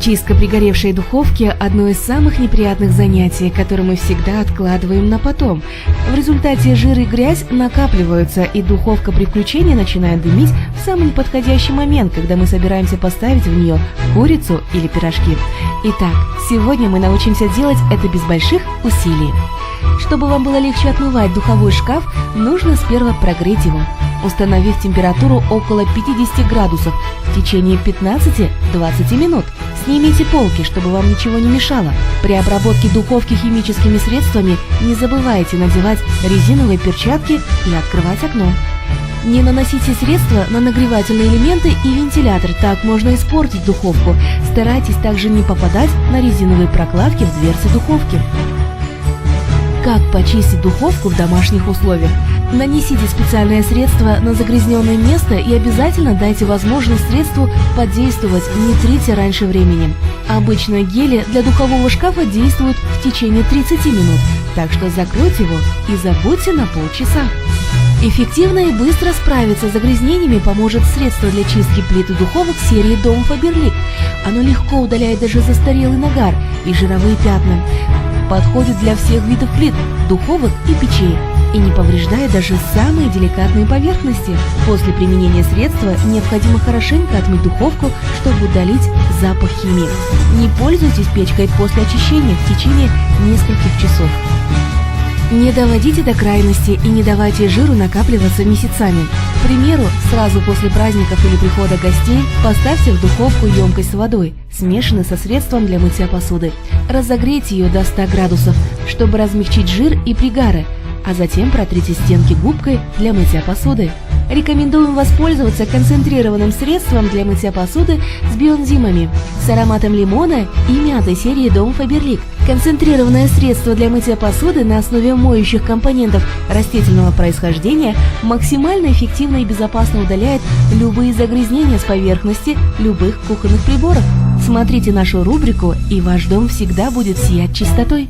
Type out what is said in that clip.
Чистка пригоревшей духовки – одно из самых неприятных занятий, которое мы всегда откладываем на потом. В результате жир и грязь накапливаются, и духовка при включении начинает дымить в самый неподходящий момент, когда мы собираемся поставить в нее курицу или пирожки. Итак, сегодня мы научимся делать это без больших усилий. Чтобы вам было легче отмывать духовой шкаф, нужно сперва прогреть его, установив температуру около 50 градусов в течение 15-20 минут. Снимите полки, чтобы вам ничего не мешало. При обработке духовки химическими средствами не забывайте надевать резиновые перчатки и открывать окно. Не наносите средства на нагревательные элементы и вентилятор, так можно испортить духовку. Старайтесь также не попадать на резиновые прокладки в дверце духовки. Как почистить духовку в домашних условиях? Нанесите специальное средство на загрязненное место и обязательно дайте возможность средству подействовать, не трите раньше времени. Обычно гели для духового шкафа действуют в течение 30 минут, так что закройте его и забудьте на полчаса. Эффективно и быстро справиться с загрязнениями поможет средство для чистки плит и духовок серии Дом Фаберлик. Оно легко удаляет даже застарелый нагар и жировые пятна. Подходит для всех видов плит, духовок и печей и не повреждает даже самые деликатные поверхности. После применения средства необходимо хорошенько отмыть духовку, чтобы удалить запах химии. Не пользуйтесь печкой после очищения в течение нескольких часов. Не доводите до крайности и не давайте жиру накапливаться месяцами. К примеру, сразу после праздников или прихода гостей поставьте в духовку емкость с водой, смешанной со средством для мытья посуды. Разогрейте ее до 100 градусов, чтобы размягчить жир и пригары, а затем протрите стенки губкой для мытья посуды. Рекомендуем воспользоваться концентрированным средством для мытья посуды с биоэнзимами, с ароматом лимона и мяты серии Дом Фаберлик. Концентрированное средство для мытья посуды на основе моющих компонентов растительного происхождения максимально эффективно и безопасно удаляет любые загрязнения с поверхности любых кухонных приборов. Смотрите нашу рубрику, и ваш дом всегда будет сиять чистотой.